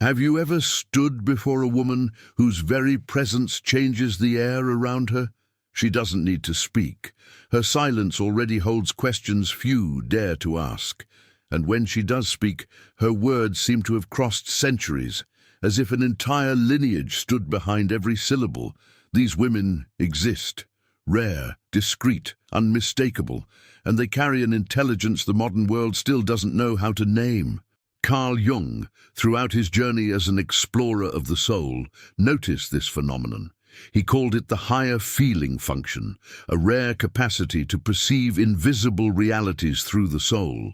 Have you ever stood before a woman whose very presence changes the air around her? She doesn't need to speak. Her silence already holds questions few dare to ask. And when she does speak, her words seem to have crossed centuries, as if an entire lineage stood behind every syllable. These women exist, rare, discreet, unmistakable, and they carry an intelligence the modern world still doesn't know how to name. Carl Jung, throughout his journey as an explorer of the soul, noticed this phenomenon. He called it the higher feeling function, a rare capacity to perceive invisible realities through the soul,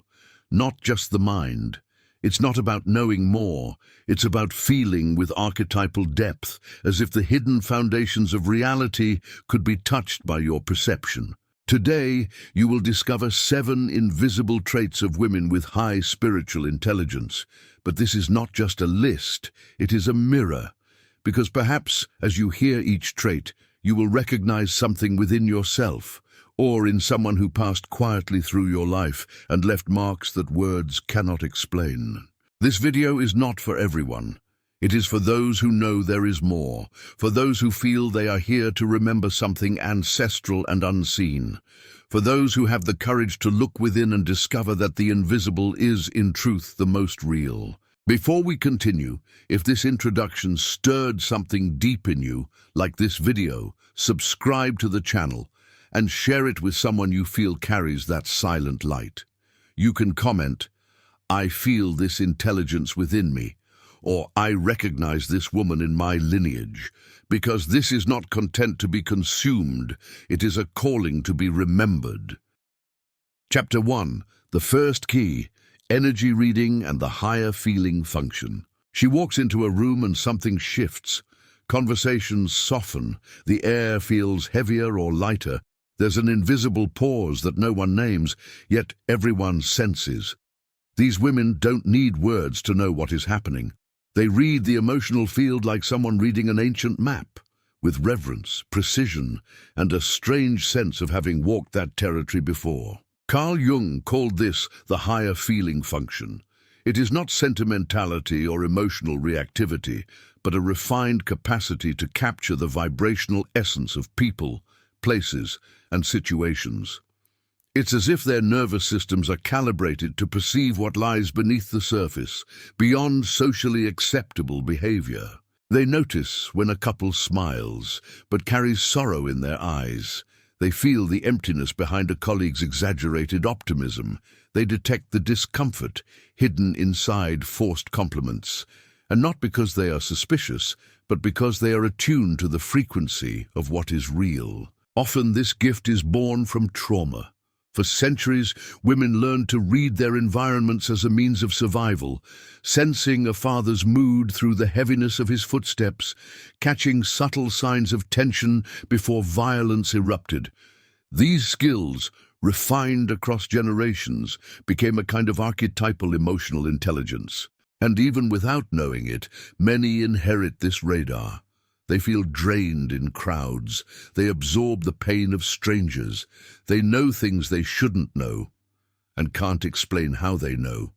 not just the mind. It's not about knowing more, it's about feeling with archetypal depth, as if the hidden foundations of reality could be touched by your perception. Today, you will discover 7 invisible traits of women with high spiritual intelligence. But this is not just a list, it is a mirror. Because perhaps, as you hear each trait, you will recognize something within yourself, or in someone who passed quietly through your life and left marks that words cannot explain. This video is not for everyone. It is for those who know there is more, for those who feel they are here to remember something ancestral and unseen, for those who have the courage to look within and discover that the invisible is, in truth, the most real. Before we continue, if this introduction stirred something deep in you, like this video, subscribe to the channel and share it with someone you feel carries that silent light. You can comment, "I feel this intelligence within me," or "I recognize this woman in my lineage," because this is not content to be consumed, it is a calling to be remembered. Chapter 1, the first key, energy reading and the higher feeling function. She walks into a room and something shifts. Conversations soften, the air feels heavier or lighter. There's an invisible pause that no one names, yet everyone senses. These women don't need words to know what is happening. They read the emotional field like someone reading an ancient map, with reverence, precision, and a strange sense of having walked that territory before. Carl Jung called this the higher feeling function. It is not sentimentality or emotional reactivity, but a refined capacity to capture the vibrational essence of people, places, and situations. It's as if their nervous systems are calibrated to perceive what lies beneath the surface, beyond socially acceptable behavior. They notice when a couple smiles, but carries sorrow in their eyes. They feel the emptiness behind a colleague's exaggerated optimism. They detect the discomfort hidden inside forced compliments. And not because they are suspicious, but because they are attuned to the frequency of what is real. Often this gift is born from trauma. For centuries, women learned to read their environments as a means of survival, sensing a father's mood through the heaviness of his footsteps, catching subtle signs of tension before violence erupted. These skills, refined across generations, became a kind of archetypal emotional intelligence. And even without knowing it, many inherit this radar. They feel drained in crowds. They absorb the pain of strangers. They know things they shouldn't know and can't explain how they know.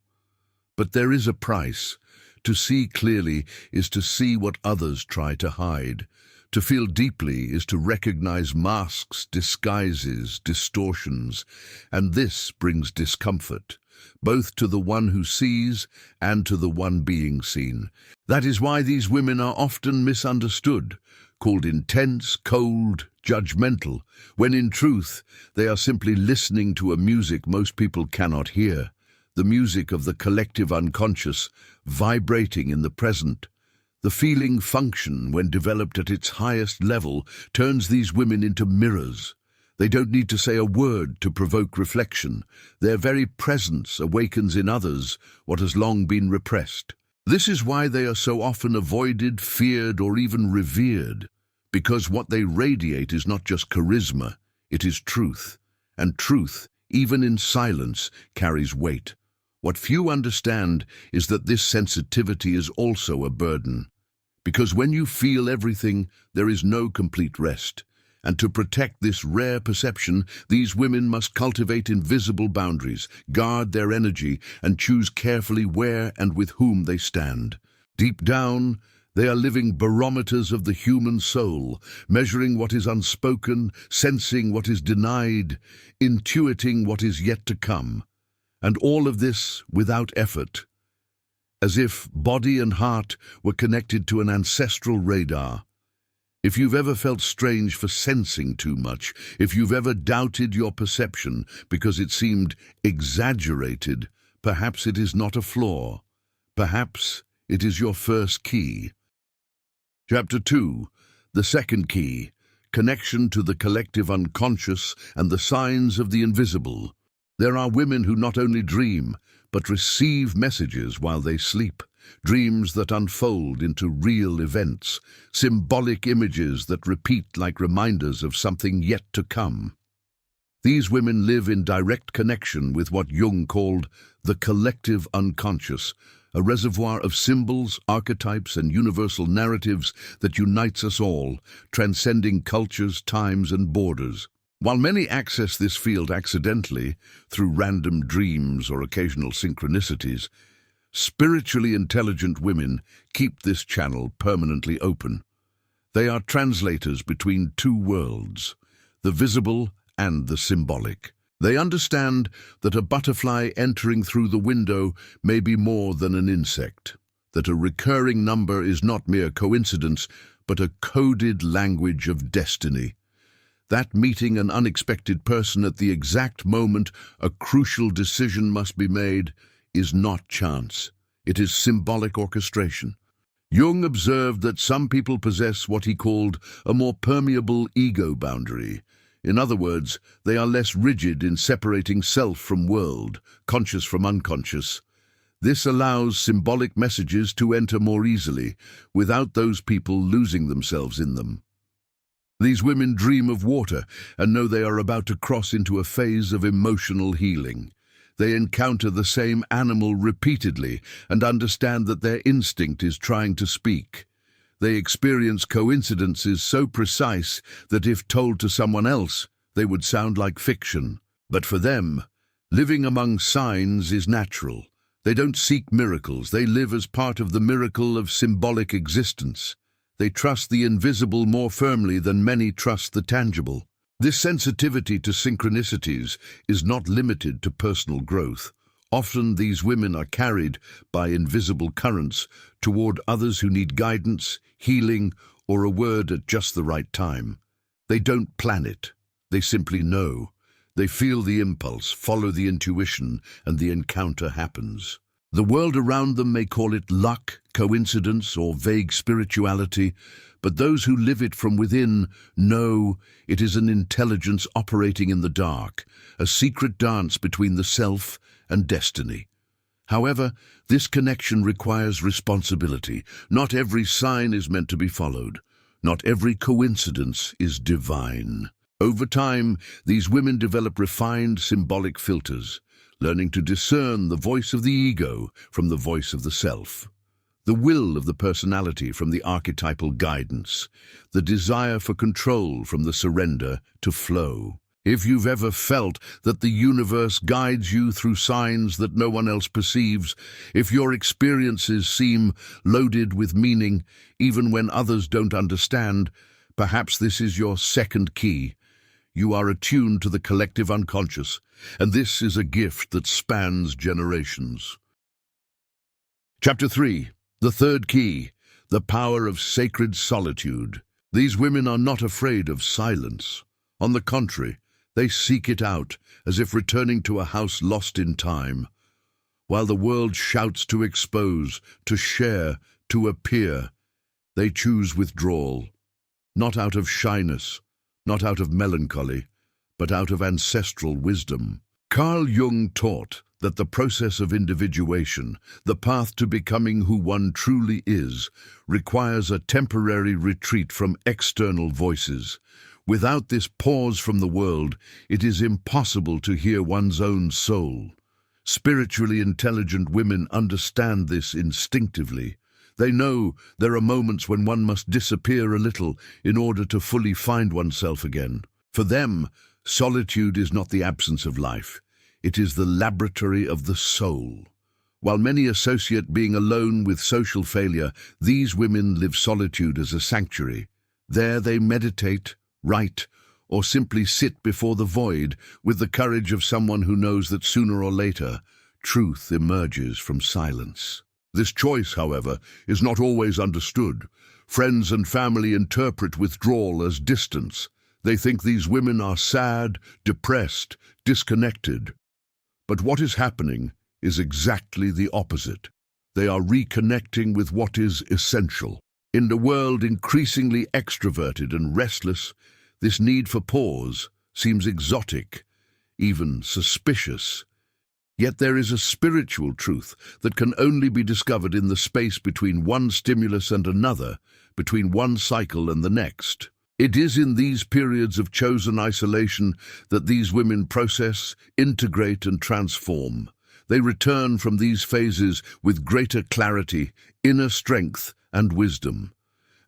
But there is a price. To see clearly is to see what others try to hide. To feel deeply is to recognize masks, disguises, distortions, and this brings discomfort, both to the one who sees and to the one being seen. That is why these women are often misunderstood, called intense, cold, judgmental, when in truth they are simply listening to a music most people cannot hear, the music of the collective unconscious, vibrating in the present. The feeling function, when developed at its highest level, turns these women into mirrors. They don't need to say a word to provoke reflection. Their very presence awakens in others what has long been repressed. This is why they are so often avoided, feared, or even revered, because what they radiate is not just charisma, it is truth. And truth, even in silence, carries weight. What few understand is that this sensitivity is also a burden, because when you feel everything, there is no complete rest. And to protect this rare perception, these women must cultivate invisible boundaries, guard their energy, and choose carefully where and with whom they stand. Deep down, they are living barometers of the human soul, measuring what is unspoken, sensing what is denied, intuiting what is yet to come. And all of this without effort, as if body and heart were connected to an ancestral radar. If you've ever felt strange for sensing too much, if you've ever doubted your perception because it seemed exaggerated, perhaps it is not a flaw. Perhaps it is your first key. Chapter 2, the second key, connection to the collective unconscious and the signs of the invisible. There are women who not only dream, but receive messages while they sleep, dreams that unfold into real events, symbolic images that repeat like reminders of something yet to come. These women live in direct connection with what Jung called the collective unconscious, a reservoir of symbols, archetypes, and universal narratives that unites us all, transcending cultures, times, and borders. While many access this field accidentally, through random dreams or occasional synchronicities, spiritually intelligent women keep this channel permanently open. They are translators between two worlds, the visible and the symbolic. They understand that a butterfly entering through the window may be more than an insect, that a recurring number is not mere coincidence, but a coded language of destiny. That meeting an unexpected person at the exact moment a crucial decision must be made is not chance. It is symbolic orchestration. Jung observed that some people possess what he called a more permeable ego boundary. In other words, they are less rigid in separating self from world, conscious from unconscious. This allows symbolic messages to enter more easily, without those people losing themselves in them. These women dream of water and know they are about to cross into a phase of emotional healing. They encounter the same animal repeatedly and understand that their instinct is trying to speak. They experience coincidences so precise that if told to someone else, they would sound like fiction. But for them, living among signs is natural. They don't seek miracles. They live as part of the miracle of symbolic existence. They trust the invisible more firmly than many trust the tangible. This sensitivity to synchronicities is not limited to personal growth. Often these women are carried by invisible currents toward others who need guidance, healing, or a word at just the right time. They don't plan it. They simply know. They feel the impulse, follow the intuition, and the encounter happens. The world around them may call it luck, coincidence, or vague spirituality, but those who live it from within know it is an intelligence operating in the dark, a secret dance between the self and destiny. However, this connection requires responsibility. Not every sign is meant to be followed. Not every coincidence is divine. Over time, these women develop refined symbolic filters, learning to discern the voice of the ego from the voice of the self, the will of the personality from the archetypal guidance, the desire for control from the surrender to flow. If you've ever felt that the universe guides you through signs that no one else perceives, if your experiences seem loaded with meaning even when others don't understand, perhaps this is your second key. You are attuned to the collective unconscious, and this is a gift that spans generations. Chapter 3, the third key, the power of sacred solitude. These women are not afraid of silence. On the contrary, they seek it out, as if returning to a house lost in time. While the world shouts to expose, to share, to appear, they choose withdrawal, not out of shyness, not out of melancholy, but out of ancestral wisdom. Carl Jung taught that the process of individuation, the path to becoming who one truly is, requires a temporary retreat from external voices. Without this pause from the world, it is impossible to hear one's own soul. Spiritually intelligent women understand this instinctively. They know there are moments when one must disappear a little in order to fully find oneself again. For them, solitude is not the absence of life. It is the laboratory of the soul. While many associate being alone with social failure, these women live solitude as a sanctuary. There they meditate, write, or simply sit before the void with the courage of someone who knows that sooner or later, truth emerges from silence. This choice, however, is not always understood. Friends and family interpret withdrawal as distance. They think these women are sad, depressed, disconnected. But what is happening is exactly the opposite. They are reconnecting with what is essential. In a world increasingly extroverted and restless, this need for pause seems exotic, even suspicious. Yet there is a spiritual truth that can only be discovered in the space between one stimulus and another, between one cycle and the next. It is in these periods of chosen isolation that these women process, integrate, and transform. They return from these phases with greater clarity, inner strength, and wisdom.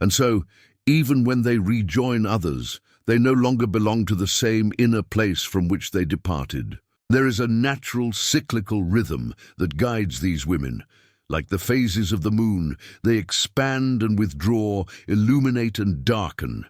And so, even when they rejoin others, they no longer belong to the same inner place from which they departed. There is a natural cyclical rhythm that guides these women. Like the phases of the moon, they expand and withdraw, illuminate and darken.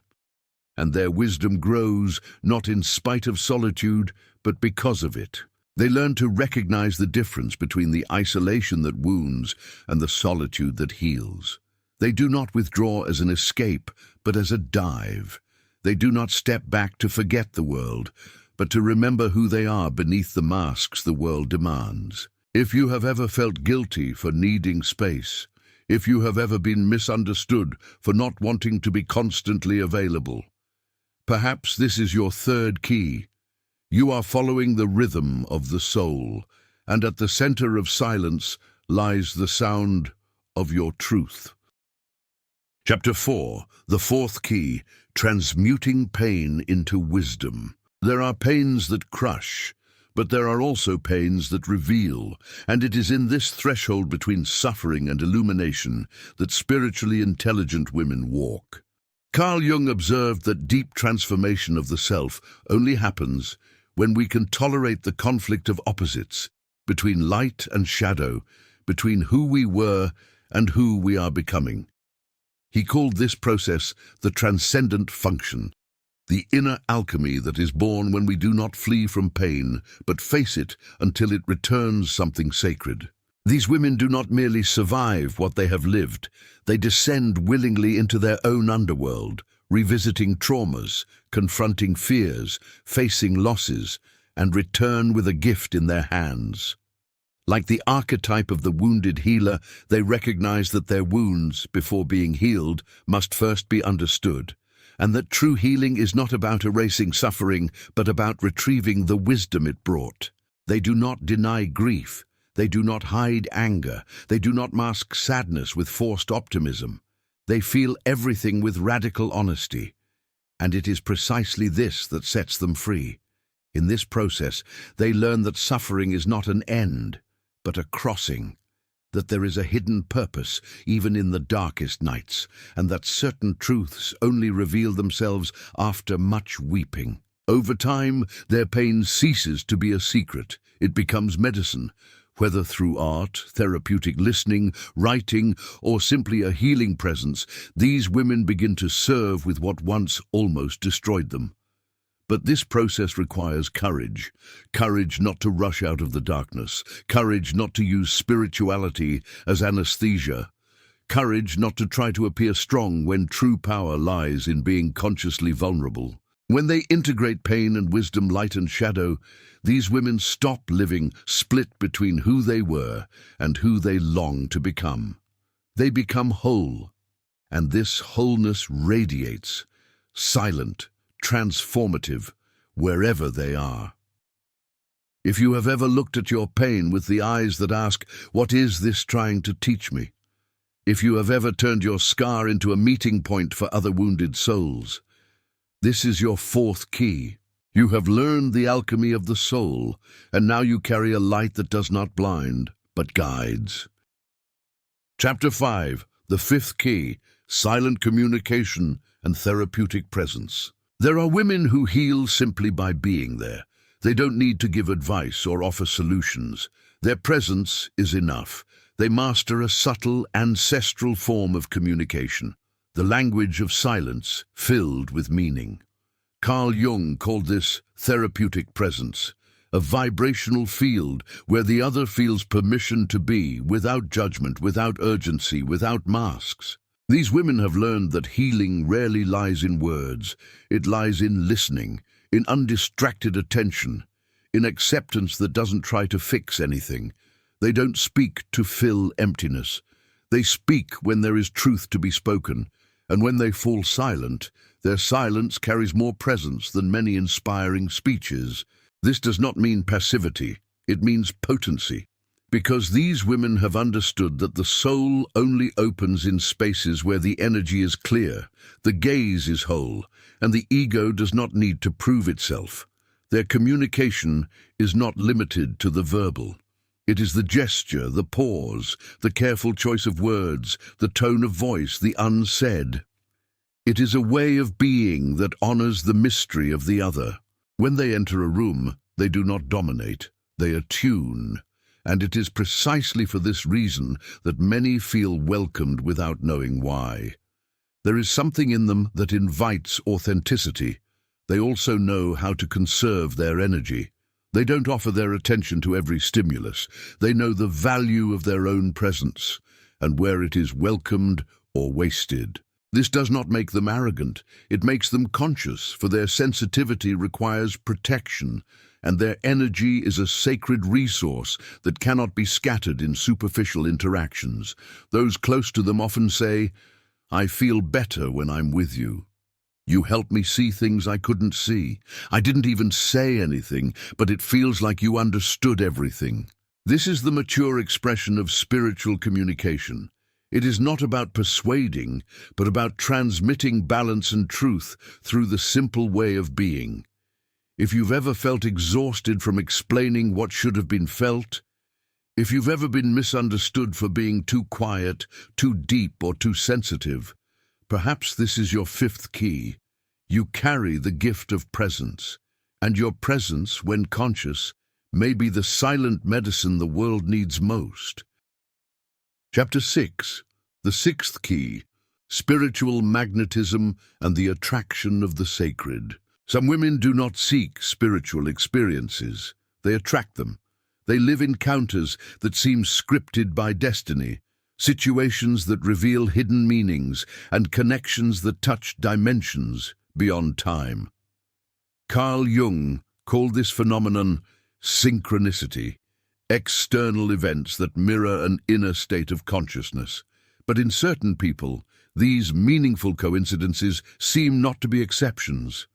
And their wisdom grows, not in spite of solitude, but because of it. They learn to recognize the difference between the isolation that wounds and the solitude that heals. They do not withdraw as an escape, but as a dive. They do not step back to forget the world, but to remember who they are beneath the masks the world demands. If you have ever felt guilty for needing space, if you have ever been misunderstood for not wanting to be constantly available, perhaps this is your third key. You are following the rhythm of the soul, and at the center of silence lies the sound of your truth. Chapter 4, the fourth key, transmuting pain into wisdom. There are pains that crush, but there are also pains that reveal, and it is in this threshold between suffering and illumination that spiritually intelligent women walk. Carl Jung observed that deep transformation of the self only happens when we can tolerate the conflict of opposites, between light and shadow, between who we were and who we are becoming. He called this process the transcendent function, the inner alchemy that is born when we do not flee from pain, but face it until it returns something sacred. These women do not merely survive what they have lived, they descend willingly into their own underworld, revisiting traumas, confronting fears, facing losses, and return with a gift in their hands. Like the archetype of the wounded healer, they recognize that their wounds, before being healed, must first be understood, and that true healing is not about erasing suffering, but about retrieving the wisdom it brought. They do not deny grief, they do not hide anger, they do not mask sadness with forced optimism. They feel everything with radical honesty, and it is precisely this that sets them free. In this process, they learn that suffering is not an end, but a crossing, that there is a hidden purpose even in the darkest nights, and that certain truths only reveal themselves after much weeping. Over time, their pain ceases to be a secret. It becomes medicine, whether through art, therapeutic listening, writing, or simply a healing presence. These women begin to serve with what once almost destroyed them. But this process requires courage. Courage not to rush out of the darkness. Courage not to use spirituality as anesthesia. Courage not to try to appear strong when true power lies in being consciously vulnerable. When they integrate pain and wisdom, light and shadow, these women stop living split between who they were and who they long to become. They become whole, and this wholeness radiates, silent, transformative, wherever they are. If you have ever looked at your pain with the eyes that ask, "What is this trying to teach me?" If you have ever turned your scar into a meeting point for other wounded souls, this is your fourth key. You have learned the alchemy of the soul, and now you carry a light that does not blind, but guides. Chapter 5, the fifth key, silent communication and therapeutic presence. There are women who heal simply by being there. They don't need to give advice or offer solutions. Their presence is enough. They master a subtle, ancestral form of communication, the language of silence filled with meaning. Carl Jung called this therapeutic presence, a vibrational field where the other feels permission to be, without judgment, without urgency, without masks. These women have learned that healing rarely lies in words. It lies in listening, in undistracted attention, in acceptance that doesn't try to fix anything. They don't speak to fill emptiness. They speak when there is truth to be spoken, and when they fall silent, their silence carries more presence than many inspiring speeches. This does not mean passivity, it means potency. Because these women have understood that the soul only opens in spaces where the energy is clear, the gaze is whole, and the ego does not need to prove itself. Their communication is not limited to the verbal. It is the gesture, the pause, the careful choice of words, the tone of voice, the unsaid. It is a way of being that honors the mystery of the other. When they enter a room, they do not dominate, they attune. And it is precisely for this reason that many feel welcomed without knowing why. There is something in them that invites authenticity. They also know how to conserve their energy. They don't offer their attention to every stimulus. They know the value of their own presence, and where it is welcomed or wasted. This does not make them arrogant. It makes them conscious, for their sensitivity requires protection, and their energy is a sacred resource that cannot be scattered in superficial interactions. Those close to them often say, "I feel better when I'm with you. You help me see things I couldn't see. I didn't even say anything, but it feels like you understood everything." This is the mature expression of spiritual communication. It is not about persuading, but about transmitting balance and truth through the simple way of being. If you've ever felt exhausted from explaining what should have been felt, if you've ever been misunderstood for being too quiet, too deep, or too sensitive, perhaps this is your fifth key. You carry the gift of presence, and your presence, when conscious, may be the silent medicine the world needs most. Chapter 6. The sixth key, spiritual magnetism and the attraction of the sacred. Some women do not seek spiritual experiences. They attract them. They live encounters that seem scripted by destiny, situations that reveal hidden meanings, and connections that touch dimensions beyond time. Carl Jung called this phenomenon synchronicity, external events that mirror an inner state of consciousness. But in certain people, these meaningful coincidences seem not to be exceptions,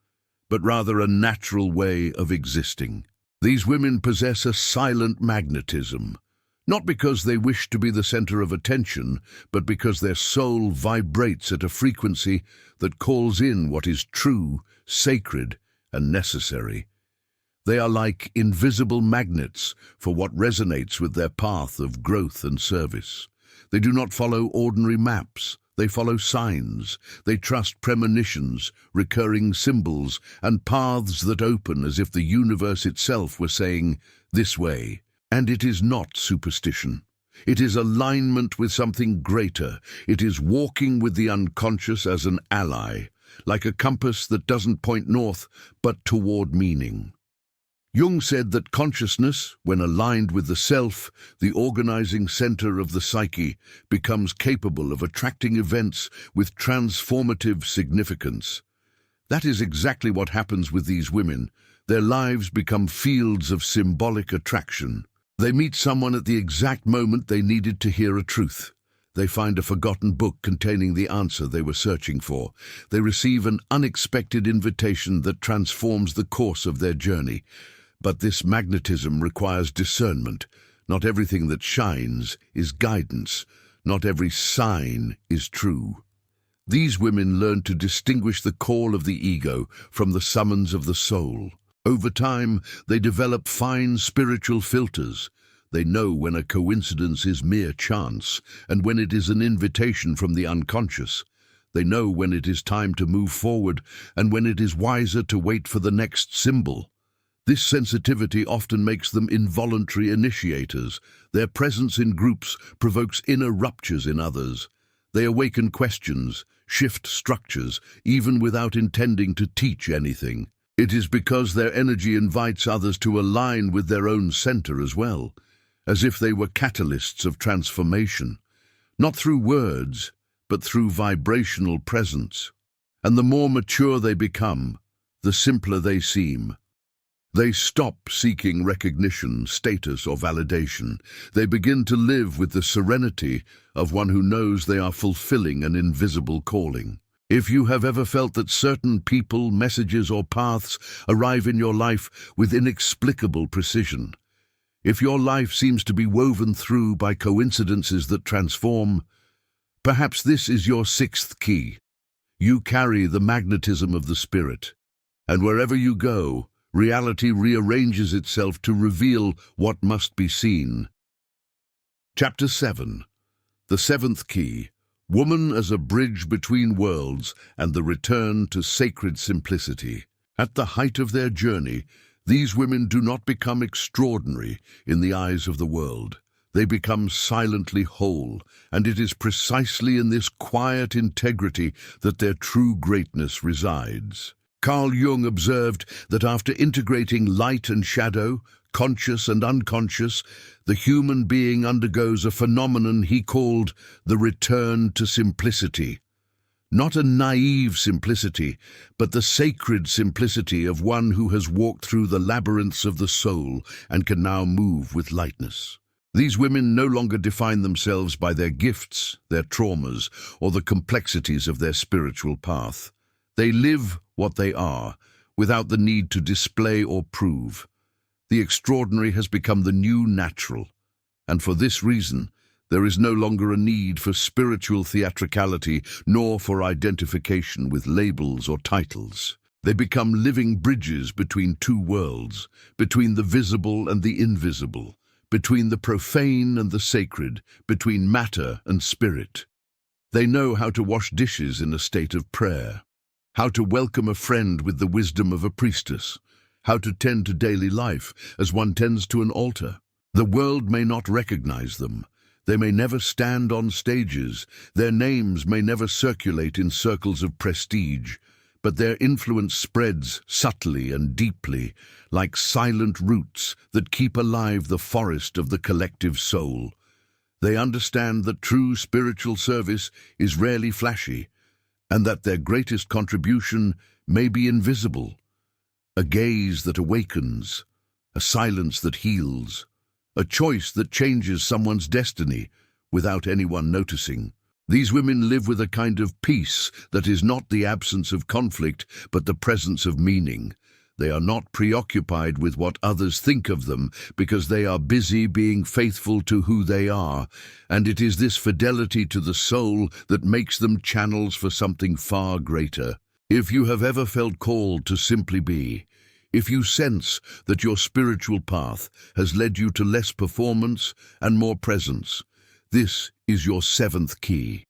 but rather a natural way of existing. These women possess a silent magnetism, not because they wish to be the center of attention, but because their soul vibrates at a frequency that calls in what is true, sacred, and necessary. They are like invisible magnets for what resonates with their path of growth and service. They do not follow ordinary maps. They follow signs. They trust premonitions, recurring symbols, and paths that open as if the universe itself were saying, "This way." And it is not superstition. It is alignment with something greater. It is walking with the unconscious as an ally, like a compass that doesn't point north, but toward meaning. Jung said that consciousness, when aligned with the self, the organizing center of the psyche, becomes capable of attracting events with transformative significance. That is exactly what happens with these women. Their lives become fields of symbolic attraction. They meet someone at the exact moment they needed to hear a truth. They find a forgotten book containing the answer they were searching for. They receive an unexpected invitation that transforms the course of their journey. But this magnetism requires discernment. Not everything that shines is guidance. Not every sign is true. These women learn to distinguish the call of the ego from the summons of the soul. Over time, they develop fine spiritual filters. They know when a coincidence is mere chance, and when it is an invitation from the unconscious. They know when it is time to move forward, and when it is wiser to wait for the next symbol. This sensitivity often makes them involuntary initiators. Their presence in groups provokes inner ruptures in others. They awaken questions, shift structures, even without intending to teach anything. It is because their energy invites others to align with their own center as well, as if they were catalysts of transformation, not through words, but through vibrational presence. And the more mature they become, the simpler they seem. They stop seeking recognition, status, or validation. They begin to live with the serenity of one who knows they are fulfilling an invisible calling. If you have ever felt that certain people, messages, or paths arrive in your life with inexplicable precision, if your life seems to be woven through by coincidences that transform, perhaps this is your sixth key. You carry the magnetism of the spirit, and wherever you go, reality rearranges itself to reveal what must be seen. Chapter 7. The seventh key, woman as a bridge between worlds and the return to sacred simplicity. At the height of their journey, these women do not become extraordinary in the eyes of the world. They become silently whole, and it is precisely in this quiet integrity that their true greatness resides. Carl Jung observed that after integrating light and shadow, conscious and unconscious, the human being undergoes a phenomenon he called the return to simplicity. Not a naive simplicity, but the sacred simplicity of one who has walked through the labyrinths of the soul and can now move with lightness. These women no longer define themselves by their gifts, their traumas, or the complexities of their spiritual path. They live what they are, without the need to display or prove. The extraordinary has become the new natural, and for this reason, there is no longer a need for spiritual theatricality nor for identification with labels or titles. They become living bridges between two worlds, between the visible and the invisible, between the profane and the sacred, between matter and spirit. They know how to wash dishes in a state of prayer, how to welcome a friend with the wisdom of a priestess, how to tend to daily life as one tends to an altar. The world may not recognize them. They may never stand on stages. Their names may never circulate in circles of prestige, but their influence spreads subtly and deeply, like silent roots that keep alive the forest of the collective soul. They understand that true spiritual service is rarely flashy, and that their greatest contribution may be invisible. A gaze that awakens, a silence that heals, a choice that changes someone's destiny without anyone noticing. These women live with a kind of peace that is not the absence of conflict, but the presence of meaning. They are not preoccupied with what others think of them because they are busy being faithful to who they are, and it is this fidelity to the soul that makes them channels for something far greater. If you have ever felt called to simply be, if you sense that your spiritual path has led you to less performance and more presence, this is your seventh key.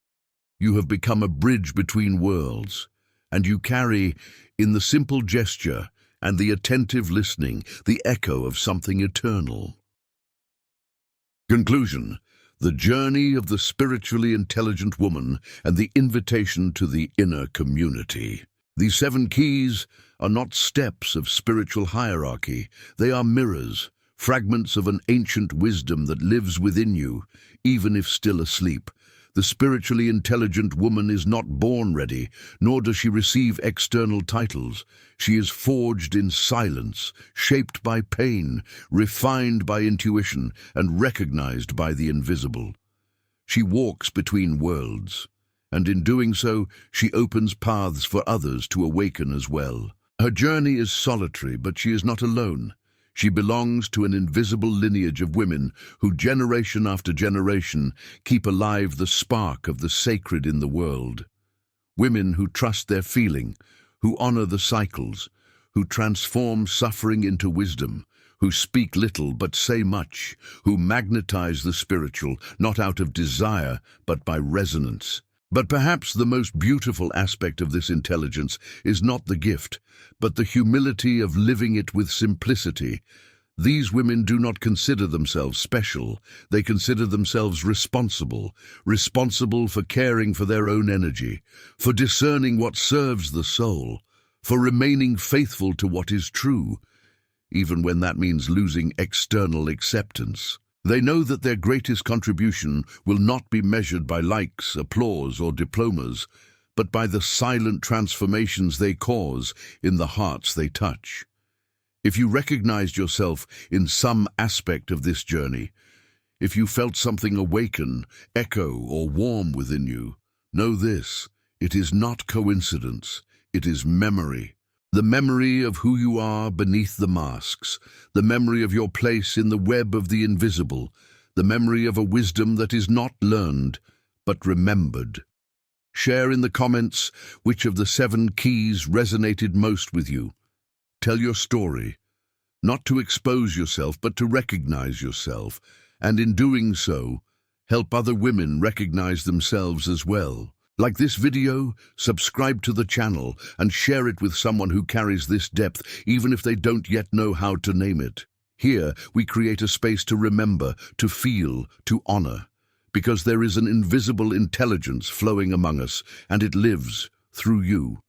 You have become a bridge between worlds, and you carry, in the simple gesture and the attentive listening, the echo of something eternal. Conclusion: the journey of the spiritually intelligent woman and the invitation to the inner community. These 7 keys are not steps of spiritual hierarchy. They are mirrors, fragments of an ancient wisdom that lives within you, even if still asleep. The spiritually intelligent woman is not born ready, nor does she receive external titles. She is forged in silence, shaped by pain, refined by intuition, and recognized by the invisible. She walks between worlds, and in doing so, she opens paths for others to awaken as well. Her journey is solitary, but she is not alone. She belongs to an invisible lineage of women who, generation after generation, keep alive the spark of the sacred in the world. Women who trust their feeling, who honor the cycles, who transform suffering into wisdom, who speak little but say much, who magnetize the spiritual, not out of desire, but by resonance. But perhaps the most beautiful aspect of this intelligence is not the gift, but the humility of living it with simplicity. These women do not consider themselves special. They consider themselves responsible for caring for their own energy, for discerning what serves the soul, for remaining faithful to what is true, even when that means losing external acceptance. They know that their greatest contribution will not be measured by likes, applause, or diplomas, but by the silent transformations they cause in the hearts they touch. If you recognized yourself in some aspect of this journey, if you felt something awaken, echo, or warm within you, know this: it is not coincidence, it is memory. The memory of who you are beneath the masks, the memory of your place in the web of the invisible, the memory of a wisdom that is not learned, but remembered. Share in the comments which of the 7 keys resonated most with you. Tell your story, not to expose yourself, but to recognize yourself, and in doing so, help other women recognize themselves as well. Like this video, subscribe to the channel and share it with someone who carries this depth, even if they don't yet know how to name it. Here, we create a space to remember, to feel, to honor, because there is an invisible intelligence flowing among us, and it lives through you.